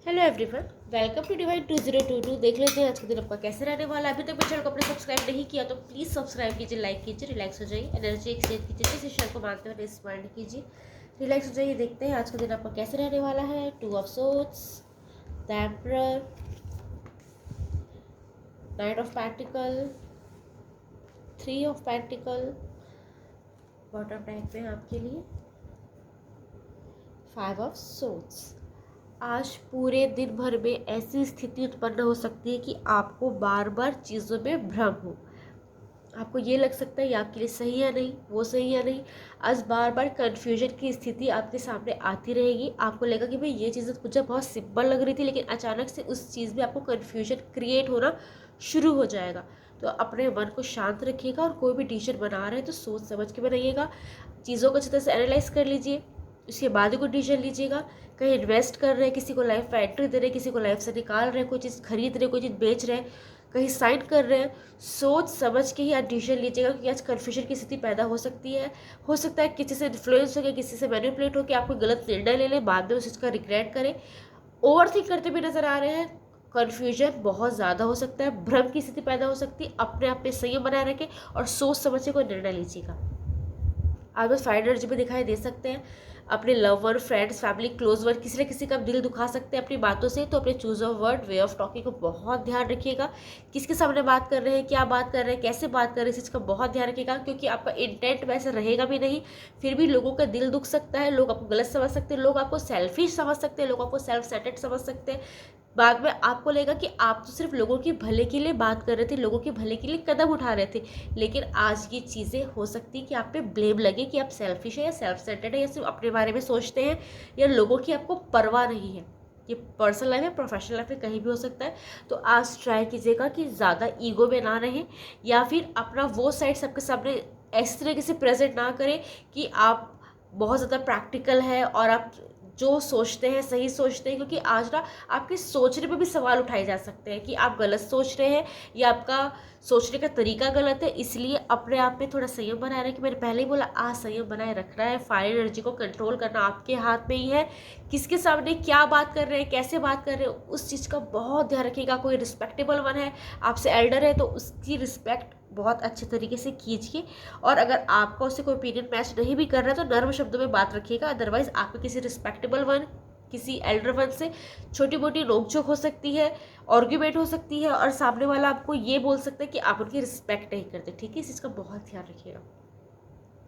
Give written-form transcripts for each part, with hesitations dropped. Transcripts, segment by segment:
Hello everyone, welcome to divine 2022। देख लेते हैं आज का दिन आपका कैसे रहने वाला है। अभी तक मेरे चैनल को अपने सब्सक्राइब नहीं किया तो प्लीज़ सब्सक्राइब कीजिए, लाइक कीजिए, रिलैक्स हो जाइए, एनर्जी एक्सचेंज कीजिए, जिस ईश्वर को मानते हुए स्माइल कीजिए, रिलैक्स हो जाइए। देखते हैं आज का दिन आपका कैसे रहने वाला है। 2 of swords, the emperor, night of pentacle, 3 of pentacle, bottom deck में आपके लिए 5 ऑफ सोर्ड्स। आज पूरे दिन भर में ऐसी स्थिति उत्पन्न हो सकती है कि आपको बार बार चीज़ों में भ्रम हो। आपको ये लग सकता है ये आपके लिए सही है नहीं, वो सही है नहीं। आज बार बार कन्फ्यूजन की स्थिति आपके सामने आती रहेगी। आपको लगेगा कि भाई ये चीज़ मुझे बहुत सिंपल लग रही थी, लेकिन अचानक से उस चीज़ में आपको कन्फ्यूजन क्रिएट होना शुरू हो जाएगा। तो अपने मन को शांत रखिएगा और कोई भी डिसीजन बना रहे हैं तो सोच समझ के बनाइएगा। चीज़ों को अच्छी तरह से एनालाइज कर लीजिए, उसके बाद ही कोई डिसीजन लीजिएगा। कहीं इन्वेस्ट कर रहे हैं, किसी को लाइफ में एंट्री दे रहे हैं, किसी को लाइफ से निकाल रहे हैं, कोई चीज़ खरीद रहे हैं, कोई चीज़ बेच रहे हैं, कहीं साइन कर रहे हैं, सोच समझ के ही आज डिसीजन लीजिएगा। क्योंकि आज कन्फ्यूजन की स्थिति पैदा हो सकती है। हो सकता है किसी से इन्फ्लुएंस हो गया, किसी से मैनिपुलेट होकर आप कोई गलत निर्णय ले लें, बाद में उस चीज़ का रिग्रेट करें। ओवर थिंक करते भी नजर आ रहे हैं। कन्फ्यूजन बहुत ज़्यादा हो सकता है, भ्रम की स्थिति पैदा हो सकती है। अपने आप में संयम बनाए रखें और सोच समझ के कोई निर्णय लीजिएगा। आप बस फाइव एनर्जी में दिखाई दे सकते हैं। अपने love one, friends, family, close one, किसी न किसी का दिल दुखा सकते हैं अपनी बातों से। तो अपने choose of word, way of talking को बहुत ध्यान रखिएगा। किसके सामने बात कर रहे हैं, क्या बात कर रहे हैं, कैसे बात कर रहे हैं, इस चीज़ का बहुत ध्यान रखिएगा। क्योंकि आपका इंटेंट वैसे रहेगा भी नहीं, फिर भी लोगों का दिल दुख सकता है। लोग आपको गलत समझ सकते हैं, लोग आपको सेल्फिश समझ सकते हैं, लोग आपको सेल्फ सेंटर्ड समझ सकते हैं। बाद में आपको लगेगा कि आप तो सिर्फ लोगों के भले के लिए बात कर रहे थे, लोगों के भले के लिए कदम उठा रहे थे। लेकिन आज ये चीज़ें हो सकती है कि आप पे ब्लेम लगे कि आप सेल्फिश है या सेल्फ सेंटर्ड है, या सिर्फ अपने बारे में सोचते हैं, या लोगों की आपको परवाह नहीं है। ये पर्सनल लाइफ है, प्रोफेशनल लाइफ में कहीं भी हो सकता है। तो आज ट्राई कीजिएगा कि ज़्यादा ईगो में ना रहें, या फिर अपना वो साइड सबके सामने इस तरीके से प्रेजेंट ना करें कि आप बहुत ज़्यादा प्रैक्टिकल है और आप जो सोचते हैं सही सोचते हैं। क्योंकि आज ना आपके सोचने पे भी सवाल उठाए जा सकते हैं कि आप गलत सोच रहे हैं या आपका सोचने का तरीका गलत है। इसलिए अपने आप में थोड़ा संयम बनाए रखें। मैंने पहले ही बोला, आज संयम बनाए रखना है। फायर एनर्जी को कंट्रोल करना आपके हाथ में ही है। किसके सामने क्या बात कर रहे हैं, कैसे बात कर रहे हैं, उस चीज़ का बहुत ध्यान रखिएगा। कोई रिस्पेक्टेबल वन है, आपसे एल्डर है, तो उसकी रिस्पेक्ट बहुत अच्छे तरीके से कीजिए। और अगर आपका उससे कोई ओपिनियन मैच नहीं भी कर रहा है तो नर्म शब्दों में बात रखिएगा। अदरवाइज आपको किसी रिस्पेक्टेबल वन, किसी एल्डर वन से छोटी मोटी नोकझोंक हो सकती है, आर्ग्यूमेंट हो सकती है, और सामने वाला आपको ये बोल सकता है कि आप उनकी रिस्पेक्ट नहीं करते। ठीक है, इस चीज़ का बहुत ध्यान रखिएगा।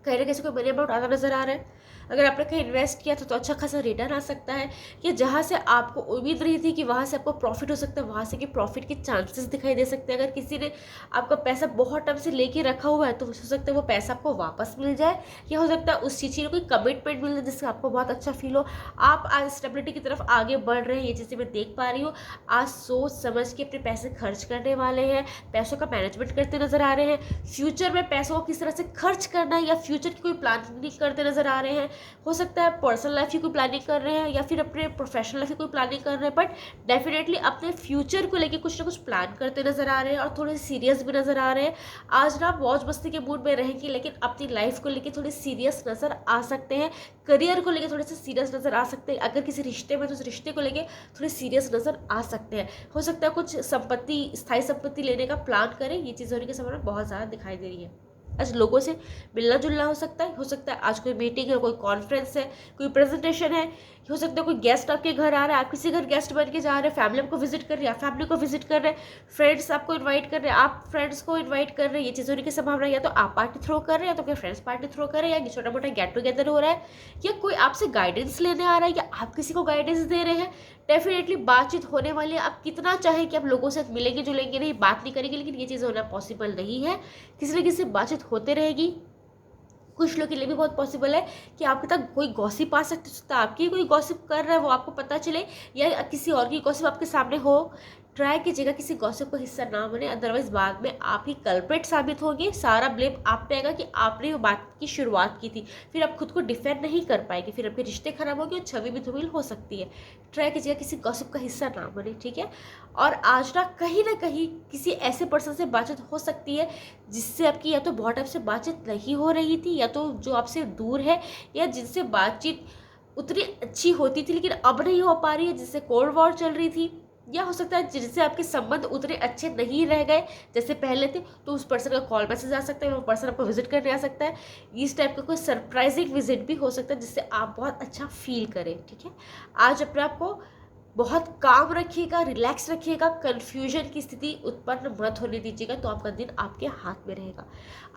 कहीं ना कैसे कोई मनी अमाउंट आता नजर आ रहा है। अगर आपने कहीं इन्वेस्ट किया तो अच्छा खासा रिटर्न आ सकता है। कि जहाँ से आपको उम्मीद रही थी कि वहाँ से आपको प्रॉफिट हो सकता है, वहाँ से कि प्रॉफिट के चांसेस दिखाई दे सकते हैं। अगर किसी ने आपका पैसा बहुत टाइम से लेके रखा हुआ है तो हो सकता है वो पैसा आपको वापस मिल जाए, या हो सकता है उस चीज़ में कोई कमिटमेंट मिल जाए जिससे आपको बहुत अच्छा फील हो। आप आज स्टेबिलिटी की तरफ आगे बढ़ रहे हैं, ये चीज़ें मैं देख पा रही हूँ। आज सोच समझ के अपने पैसे खर्च करने वाले हैं, पैसों का मैनेजमेंट करते नजर आ रहे हैं। फ्यूचर में पैसों को किस तरह से खर्च करना है, या फ्यूचर की कोई प्लानिंग करते नजर आ रहे हैं। हो सकता है पर्सनल लाइफ की कोई प्लानिंग कर रहे हैं, या फिर अपने प्रोफेशनल लाइफ की कोई प्लानिंग कर रहे हैं, बट डेफिनेटली अपने फ्यूचर को लेके कुछ ना कुछ प्लान करते नजर आ रहे हैं और थोड़े सीरियस भी नजर आ रहे हैं। आज ना मौज मस्ती के मूड में रहेंगे, लेकिन अपनी लाइफ को लेके थोड़े सीरियस नजर आ सकते हैं। करियर को लेके थोड़े से सीरियस नजर आ सकते हैं। अगर किसी रिश्ते में तो उस रिश्ते को लेके थोड़े सीरियस नजर आ सकते हैं। हो सकता है कुछ संपत्ति, स्थायी संपत्ति लेने का प्लान करें। ये चीज़ होने के समय में बहुत ज़्यादा दिखाई दे रही है। आज लोगों से मिलना जुलना हो सकता है। आज कोई मीटिंग है, कोई कॉन्फ्रेंस है, कोई प्रेजेंटेशन है। हो सकता है कोई गेस्ट आपके घर आ रहा है, आप किसी घर गेस्ट बन के जा रहे हैं। फैमिली आपको विजिट कर रही है, आप फैमिली को विजिट कर रहे हैं। फ्रेंड्स आपको इन्वाइट कर रहे हैं, आप फ्रेंड्स को इन्वाइट कर रहे हैं। ये चीज़ होने की संभावना है। या तो आप पार्टी थ्रो कर रहे हैं, या तो कोई फ्रेंड्स पार्टी थ्रो कर रहे हैं, या छोटा मोटा गेट टुगेदर हो रहा है, या कोई आपसे गाइडेंस लेने आ रहा है, या आप किसी को गाइडेंस दे रहे हैं। डेफिनेटली बातचीत होने वाली है। आप कितना चाहें कि आप लोगों से मिलेंगे जुलेंगे नहीं, बात नहीं करेंगे, लेकिन ये चीज़ होना पॉसिबल नहीं है। किसी न किसी से बातचीत होते रहेगी। कुछ लोग के लिए भी बहुत पॉसिबल है कि आपके तक कोई गॉसिप आ सकता है, आपकी कोई गॉसिप कर रहा है वो आपको पता चले, या किसी और की गॉसिप आपके सामने हो। ट्राई कीजिएगा किसी गॉसिप का हिस्सा ना बने, अदरवाइज बाद में आप ही कल्प्रेट साबित होंगे। सारा ब्लेम आप पे आएगा कि आपने वो बात की शुरुआत की थी। फिर आप खुद को डिफेंड नहीं कर पाएंगे, फिर आपके रिश्ते खराब होंगे और छवि भी धूमिल हो सकती है। ट्राई कीजिएगा किसी गॉसिप का हिस्सा ना बने, ठीक है। और आज ना कहीं किसी ऐसे पर्सन से बातचीत हो सकती है जिससे आपकी या तो बहुत टाइम से बातचीत नहीं हो रही थी, या तो जो आपसे दूर है, या जिनसे बातचीत उतनी अच्छी होती थी लेकिन अब नहीं हो पा रही है, जिससे कोल्ड वॉर चल रही थी, या हो सकता है जिनसे आपके संबंध उतने अच्छे नहीं रह गए जैसे पहले थे, तो उस पर्सन का कॉल मैसेज आ सकता है, वो पर्सन आपको विजिट करने आ सकता है। इस टाइप का कोई सरप्राइजिंग विजिट भी हो सकता है जिससे आप बहुत अच्छा फील करें। ठीक है, आज अपने आप को बहुत काम रखिएगा, रिलैक्स रखिएगा, कन्फ्यूजन की स्थिति उत्पन्न मत होने दीजिएगा, तो आपका दिन आपके हाथ में रहेगा।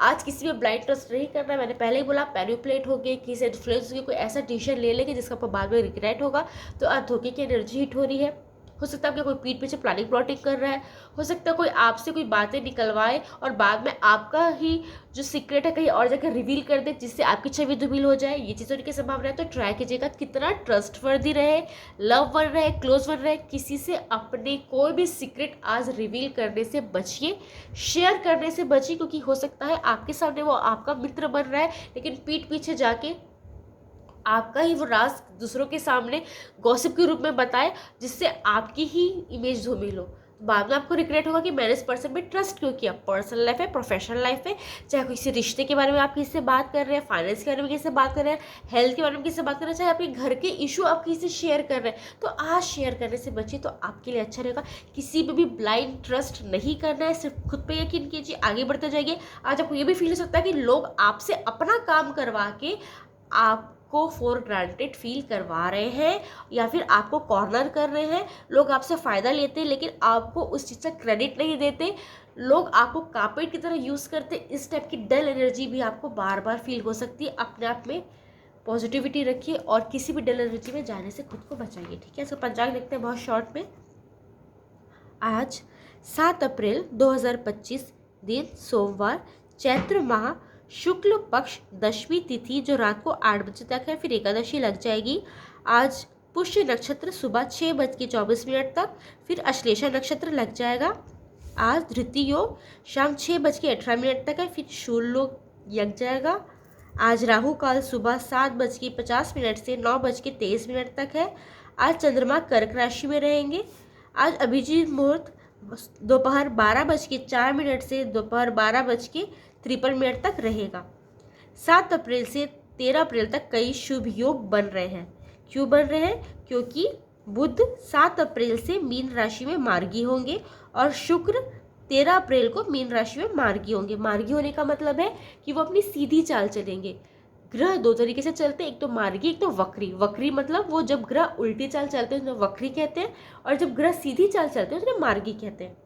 आज किसी में ब्लाइंड ट्रस्ट नहीं करना है, मैंने पहले ही बोला, मैनिपुलेट हो गए, किसी इन्फ्लुएंस हो गए, कोई ऐसा डिसीजन ले लेंगे जिसका आपको बाद में रिग्रेट होगा, तो आज धोखे की एनर्जी हिट हो रही है। हो सकता है आपके कोई पीठ पीछे प्लानिंग प्लॉटिंग कर रहा है, हो सकता है कोई आपसे कोई बातें निकलवाए और बाद में आपका ही जो सीक्रेट है कहीं और जाकर रिवील कर दे, जिससे आपकी छवि धूमिल हो जाए। ये चीज़ होने की संभावना है, तो ट्राई कीजिएगा कितना ट्रस्टवर्दी रहे, लव वन रहे, क्लोज वन रहे, किसी से अपने कोई भी सीक्रेट आज रिवील करने से बचिए, शेयर करने से बचिए, क्योंकि हो सकता है आपके सामने वो आपका मित्र बन रहा है लेकिन पीठ पीछे जाके आपका ही वो राज दूसरों के सामने गॉसिप के रूप में बताए, जिससे आपकी ही इमेज धूमिल हो। बाद में आपको रिग्रेट होगा कि मैंने इस पर्सन पे ट्रस्ट क्यों किया। पर्सनल लाइफ है, प्रोफेशनल लाइफ है, चाहे किसी रिश्ते के बारे में आप किसी से बात कर रहे हैं, फाइनेंस के बारे में किसी से बात कर रहे हैं, हेल्थ के बारे में किसी से बात कर रहे हैं, चाहे अपने घर के इशू आप किसी से शेयर कर रहे हैं, तो आज शेयर करने से बचिए, तो आपके लिए अच्छा रहेगा। किसी पे भी ब्लाइंड ट्रस्ट नहीं करना है, सिर्फ खुद पे यकीन कीजिए, आगे बढ़ते जाइए। आज आपको ये भी फील हो सकता है कि लोग आपसे अपना काम करवा के आपको फॉर ग्रांटेड फील करवा रहे हैं या फिर आपको कॉर्नर कर रहे हैं। लोग आपसे फ़ायदा लेते हैं लेकिन आपको उस चीज़ का क्रेडिट नहीं देते, लोग आपको कार्पेट की तरह यूज़ करते। इस टाइप की डल एनर्जी भी आपको बार बार फील हो सकती है। अपने आप में पॉजिटिविटी रखिए और किसी भी डल एनर्जी में जाने से खुद को बचाइए। ठीक है, इसका पंचांग देखते हैं बहुत शॉर्ट में। आज 7 अप्रैल 2025 दिन सोमवार, चैत्र माह शुक्ल पक्ष दशमी तिथि जो रात को 8 बजे तक है, फिर एकादशी लग जाएगी। आज पुष्य नक्षत्र सुबह 6:24 तक, फिर अश्लेषा नक्षत्र लग जाएगा। आज धृति योग शाम 6:18 तक है, फिर शूल योग लग जाएगा। आज राहु काल सुबह 7:50 से 9:23 तक है। आज चंद्रमा कर्क राशि में रहेंगे। आज अभिजीत मुहूर्त दोपहर 12:04 से दोपहर 12:53 तक रहेगा। 7 अप्रैल से 13 अप्रैल तक कई शुभ योग बन रहे हैं। क्यों बन रहे हैं? क्योंकि बुध 7 अप्रैल से मीन राशि में मार्गी होंगे और शुक्र 13 अप्रैल को मीन राशि में मार्गी होंगे। मार्गी होने का मतलब है कि वो अपनी सीधी चाल चलेंगे। ग्रह दो तरीके से चलते हैं, एक तो मार्गी, एक तो वक्री। वक्री मतलब वो जब ग्रह उल्टी चाल चलते हैं तो वक्री कहते हैं, और जब ग्रह सीधी चाल चलते हैं तो मार्गी कहते हैं।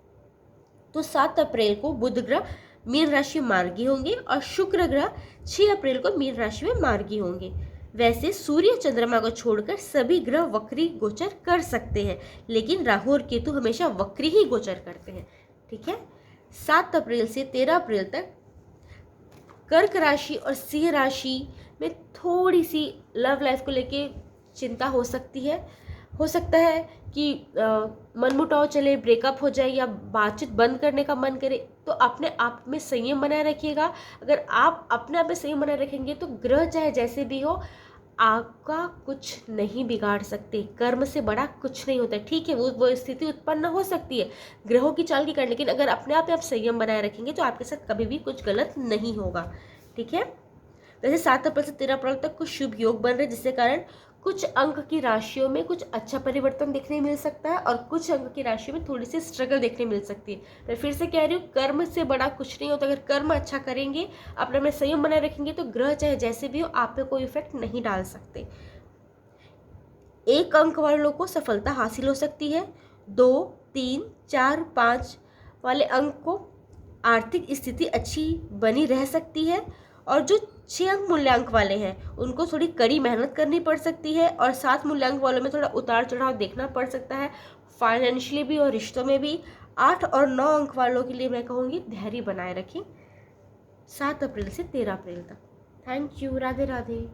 तो 7 अप्रैल को बुध ग्रह मीन राशि में मार्गी होंगे और शुक्र ग्रह 6 अप्रैल को मीन राशि में मार्गी होंगे। वैसे सूर्य चंद्रमा को छोड़कर सभी ग्रह वक्री गोचर कर सकते हैं, लेकिन राहु और केतु हमेशा वक्री ही गोचर करते हैं। ठीक है, 7 अप्रैल से 13 अप्रैल तक कर्क राशि और सिंह राशि में थोड़ी सी लव लाइफ को लेके चिंता हो सकती है। हो सकता है कि मनमुटाव चले, ब्रेकअप हो जाए या बातचीत बंद करने का मन करे, तो अपने आप में संयम बनाए रखिएगा। अगर आप अपने आप में संयम बनाए रखेंगे तो ग्रह चाहे जैसे भी हो आपका कुछ नहीं बिगाड़ सकते। कर्म से बड़ा कुछ नहीं होता है। ठीक है, वो स्थिति उत्पन्न हो सकती है ग्रहों की चाल की करने, लेकिन अगर अपने आप में आप संयम बनाए रखेंगे तो आपके साथ कभी भी कुछ गलत नहीं होगा। ठीक है, वैसे 7 अप्रैल से 13 अप्रैल तक कुछ शुभ योग बन रहे हैं, जिससे कारण कुछ अंक की राशियों में कुछ अच्छा परिवर्तन देखने मिल सकता है और कुछ अंक की राशियों में थोड़ी सी स्ट्रगल देखने मिल सकती है। मैं फिर से कह रही हूँ, कर्म से बड़ा कुछ नहीं होता। अगर कर्म अच्छा करेंगे, अपने में संयम बनाए रखेंगे, तो ग्रह चाहे जैसे भी हो आप पे कोई इफेक्ट नहीं डाल सकते। 1 अंक वालों को सफलता हासिल हो सकती है। 2, 3, 4, 5 वाले अंक को आर्थिक स्थिति अच्छी बनी रह सकती है, और जो 6 अंक मूल्यांक वाले हैं उनको थोड़ी कड़ी मेहनत करनी पड़ सकती है, और 7 मूल्यांक वालों में थोड़ा उतार चढ़ाव देखना पड़ सकता है, फाइनेंशियली भी और रिश्तों में भी। 8 और 9 अंक वालों के लिए मैं कहूँगी धैर्य बनाए रखें 7 अप्रैल से 13 अप्रैल तक। Thank you. राधे राधे।